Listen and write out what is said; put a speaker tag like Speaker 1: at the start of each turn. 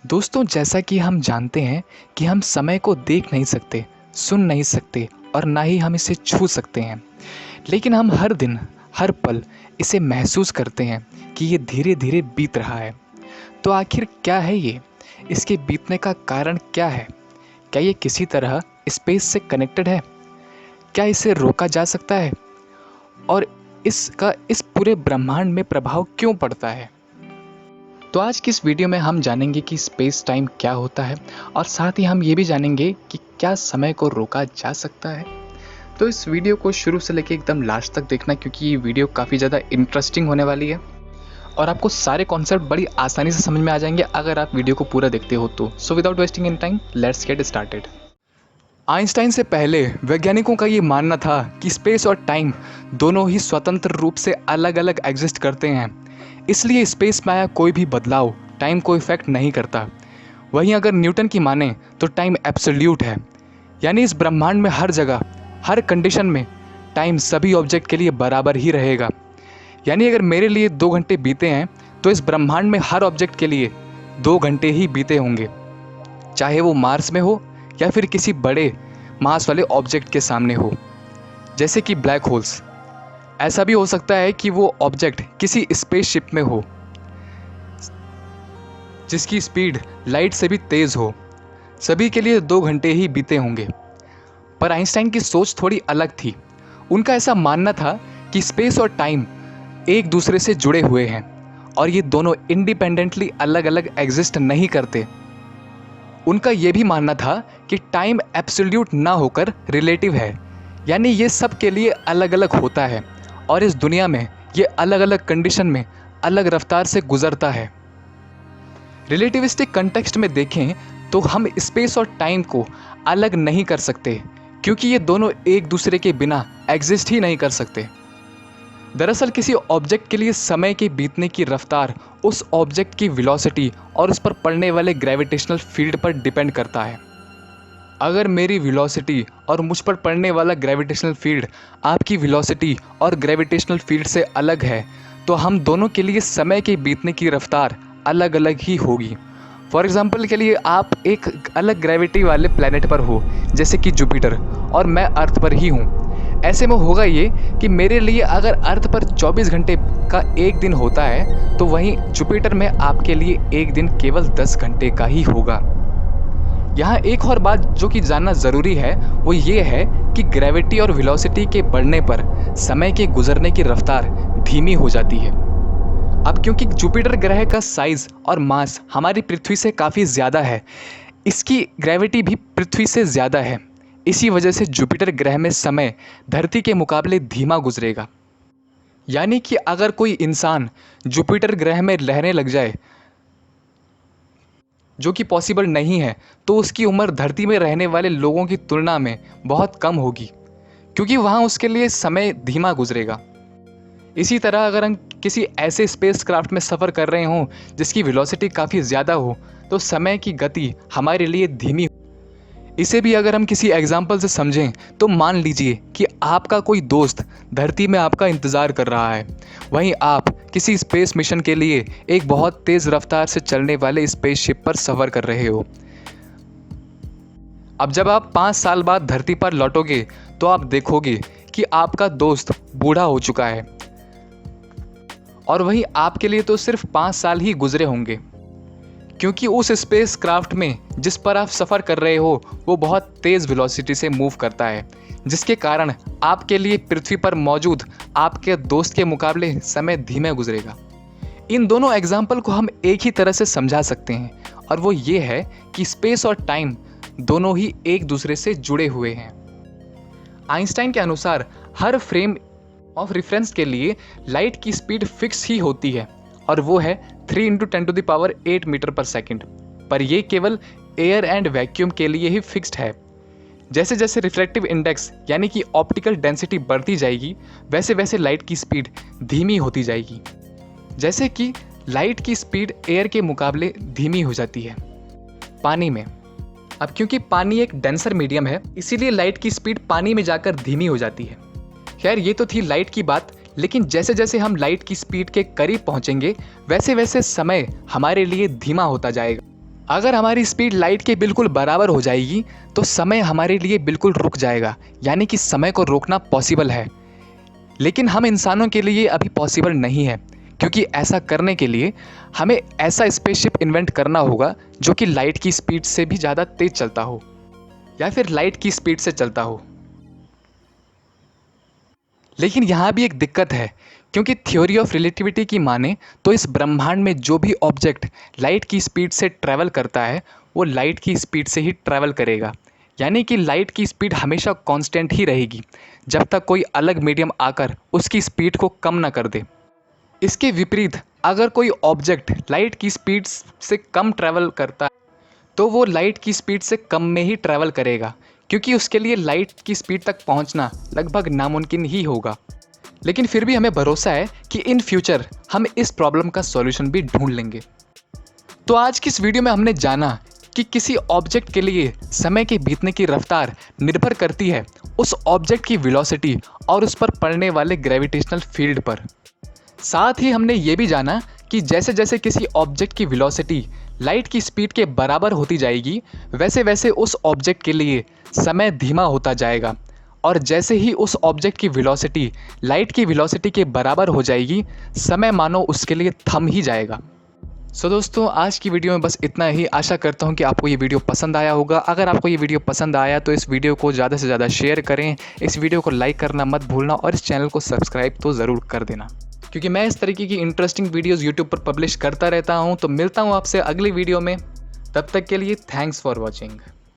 Speaker 1: दोस्तों, जैसा कि हम जानते हैं कि हम समय को देख नहीं सकते, सुन नहीं सकते और ना ही हम इसे छू सकते हैं। लेकिन हम हर दिन, हर पल इसे महसूस करते हैं कि ये धीरे-धीरे बीत रहा है। तो आखिर क्या है ये? इसके बीतने का कारण क्या है? क्या ये किसी तरह स्पेस से कनेक्टेड है? क्या इसे रोका जा सकता है? और इसका इस पूरे ब्रह्मांड में प्रभाव क्यों पड़ता है? तो आज की इस वीडियो में हम जानेंगे कि स्पेस टाइम क्या होता है और साथ ही हम ये भी जानेंगे कि क्या समय को रोका जा सकता है। तो इस वीडियो को शुरू से लेकर एकदम लास्ट तक देखना, क्योंकि ये वीडियो काफ़ी ज़्यादा इंटरेस्टिंग होने वाली है और आपको सारे कॉन्सेप्ट बड़ी आसानी से समझ में आ जाएंगे अगर आप वीडियो को पूरा देखते हो तो। So without wasting in time, let's get started. Einstein से पहले वैज्ञानिकों का ये मानना था कि स्पेस और टाइम दोनों ही स्वतंत्र रूप से अलग अलग एग्जिस्ट करते हैं, इसलिए स्पेस में आया कोई भी बदलाव टाइम को इफेक्ट नहीं करता। वहीं अगर न्यूटन की माने तो टाइम एब्सोल्यूट है, यानी इस ब्रह्मांड में हर जगह, हर कंडीशन में टाइम सभी ऑब्जेक्ट के लिए बराबर ही रहेगा। यानी अगर मेरे लिए 2 घंटे बीते हैं तो इस ब्रह्मांड में हर ऑब्जेक्ट के लिए 2 घंटे ही बीते होंगे, चाहे वो मार्स में हो या फिर किसी बड़े मास वाले ऑब्जेक्ट के सामने हो, जैसे कि ब्लैक होल्स। ऐसा भी हो सकता है कि वो ऑब्जेक्ट किसी स्पेसशिप में हो जिसकी स्पीड लाइट से भी तेज हो। सभी के लिए 2 घंटे ही बीते होंगे। पर आइंस्टाइन की सोच थोड़ी अलग थी। उनका ऐसा मानना था कि स्पेस और टाइम एक दूसरे से जुड़े हुए हैं और ये दोनों इंडिपेंडेंटली अलग अलग एग्जिस्ट नहीं करते। उनका यह भी मानना था कि टाइम एब्सोल्यूट ना होकर रिलेटिव है, यानी ये सब के लिए अलग अलग होता है और इस दुनिया में ये अलग अलग कंडीशन में अलग रफ्तार से गुजरता है। रिलेटिविस्टिक कंटेक्स्ट में देखें तो हम स्पेस और टाइम को अलग नहीं कर सकते, क्योंकि ये दोनों एक दूसरे के बिना एग्जिस्ट ही नहीं कर सकते। दरअसल किसी ऑब्जेक्ट के लिए समय के बीतने की रफ्तार उस ऑब्जेक्ट की वेलोसिटी और उस पर पड़ने वाले ग्रेविटेशनल फील्ड पर डिपेंड करता है। अगर मेरी वेलोसिटी और मुझ पर पड़ने वाला ग्रेविटेशनल फील्ड आपकी वेलोसिटी और ग्रेविटेशनल फील्ड से अलग है, तो हम दोनों के लिए समय के बीतने की रफ्तार अलग अलग ही होगी। फॉर एग्जाम्पल के लिए आप एक अलग ग्रेविटी वाले प्लैनेट पर हो, जैसे कि जुपिटर, और मैं अर्थ पर ही हूँ। ऐसे में होगा ये कि मेरे लिए अगर अर्थ पर 24 घंटे का एक दिन होता है, तो वहीं जुपिटर में आपके लिए एक दिन केवल 10 घंटे का ही होगा। यहाँ एक और बात जो कि जानना ज़रूरी है वो ये है कि ग्रेविटी और वेलोसिटी के बढ़ने पर समय के गुजरने की रफ्तार धीमी हो जाती है। अब क्योंकि जुपिटर ग्रह का साइज और मास हमारी पृथ्वी से काफ़ी ज़्यादा है, इसकी ग्रेविटी भी पृथ्वी से ज़्यादा है, इसी वजह से जुपिटर ग्रह में समय धरती के मुकाबले धीमा गुजरेगा। यानी कि अगर कोई इंसान जुपिटर ग्रह में रहने लग जाए, जो कि पॉसिबल नहीं है, तो उसकी उम्र धरती में रहने वाले लोगों की तुलना में बहुत कम होगी, क्योंकि वहाँ उसके लिए समय धीमा गुजरेगा। इसी तरह अगर हम किसी ऐसे स्पेसक्राफ्ट में सफ़र कर रहे हों जिसकी वेलोसिटी काफ़ी ज़्यादा हो, तो समय की गति हमारे लिए धीमी। इसे भी अगर हम किसी एग्जाम्पल से समझें तो मान लीजिए कि आपका कोई दोस्त धरती में आपका इंतज़ार कर रहा है, वहीं आप किसी स्पेस मिशन के लिए एक बहुत तेज़ रफ्तार से चलने वाले स्पेसशिप पर सफ़र कर रहे हो। अब जब आप 5 साल बाद धरती पर लौटोगे तो आप देखोगे कि आपका दोस्त बूढ़ा हो चुका है और वहीं आपके लिए तो सिर्फ 5 साल ही गुजरे होंगे, क्योंकि उस स्पेस क्राफ्ट में जिस पर आप सफ़र कर रहे हो वो बहुत तेज़ वेलोसिटी से मूव करता है, जिसके कारण आपके लिए पृथ्वी पर मौजूद आपके दोस्त के मुकाबले समय धीमे गुजरेगा। इन दोनों एग्जाम्पल को हम एक ही तरह से समझा सकते हैं, और वो ये है कि स्पेस और टाइम दोनों ही एक दूसरे से जुड़े हुए हैं। आइंस्टाइन के अनुसार हर फ्रेम ऑफ रेफरेंस के लिए लाइट की स्पीड फिक्स ही होती है, और वो है 3 × 10⁸ मीटर पर सेकेंड। पर ये केवल एयर एंड वैक्यूम के लिए ही फिक्स्ड है। जैसे जैसे रिफ्लेक्टिव इंडेक्स यानी कि ऑप्टिकल डेंसिटी बढ़ती जाएगी, वैसे वैसे लाइट की स्पीड धीमी होती जाएगी। जैसे कि लाइट की स्पीड एयर के मुकाबले धीमी हो जाती है पानी में। अब क्योंकि पानी एक डेंसर मीडियम है, इसीलिए लाइट की स्पीड पानी में जाकर धीमी हो जाती है। खैर, ये तो थी लाइट की बात, लेकिन जैसे जैसे हम लाइट की स्पीड के करीब पहुंचेंगे, वैसे वैसे समय हमारे लिए धीमा होता जाएगा। अगर हमारी स्पीड लाइट के बिल्कुल बराबर हो जाएगी तो समय हमारे लिए बिल्कुल रुक जाएगा, यानी कि समय को रोकना पॉसिबल है। लेकिन हम इंसानों के लिए अभी पॉसिबल नहीं है, क्योंकि ऐसा करने के लिए हमें ऐसा स्पेसशिप इन्वेंट करना होगा जो कि लाइट की स्पीड से भी ज़्यादा तेज चलता हो, या फिर लाइट की स्पीड से चलता हो। लेकिन यहाँ भी एक दिक्कत है, क्योंकि थ्योरी ऑफ रिलेटिविटी की माने तो इस ब्रह्मांड में जो भी ऑब्जेक्ट लाइट की स्पीड से ट्रैवल करता है वो लाइट की स्पीड से ही ट्रैवल करेगा, यानी कि लाइट की स्पीड हमेशा कांस्टेंट ही रहेगी जब तक कोई अलग मीडियम आकर उसकी स्पीड को कम ना कर दे। इसके विपरीत अगर कोई ऑब्जेक्ट लाइट की स्पीड से कम ट्रैवल करता है तो वो लाइट की स्पीड से कम में ही ट्रैवल करेगा, क्योंकि उसके लिए लाइट की स्पीड तक पहुंचना लगभग नामुमकिन ही होगा। लेकिन फिर भी हमें भरोसा है कि इन फ्यूचर हम इस प्रॉब्लम का सॉल्यूशन भी ढूंढ लेंगे। तो आज की इस वीडियो में हमने जाना कि किसी ऑब्जेक्ट के लिए समय के बीतने की रफ्तार निर्भर करती है उस ऑब्जेक्ट की वेलोसिटी और उस पर पड़ने वाले ग्रेविटेशनल फील्ड पर। साथ ही हमने ये भी जाना कि जैसे जैसे किसी ऑब्जेक्ट की वेलोसिटी लाइट की स्पीड के बराबर होती जाएगी, वैसे वैसे उस ऑब्जेक्ट के लिए समय धीमा होता जाएगा, और जैसे ही उस ऑब्जेक्ट की वेलोसिटी लाइट की वेलोसिटी के बराबर हो जाएगी, समय मानो उसके लिए थम ही जाएगा। सो दोस्तों, आज की वीडियो में बस इतना ही। आशा करता हूँ कि आपको ये वीडियो पसंद आया होगा। अगर आपको ये वीडियो पसंद आया तो इस वीडियो को ज़्यादा से ज़्यादा शेयर करें, इस वीडियो को लाइक करना मत भूलना, और इस चैनल को सब्सक्राइब तो ज़रूर कर देना, क्योंकि मैं इस तरीके की इंटरेस्टिंग वीडियोज़ यूट्यूब पर पब्लिश करता रहता हूँ। तो मिलता हूँ आपसे अगली वीडियो में, तब तक के लिए थैंक्स फॉर वॉचिंग।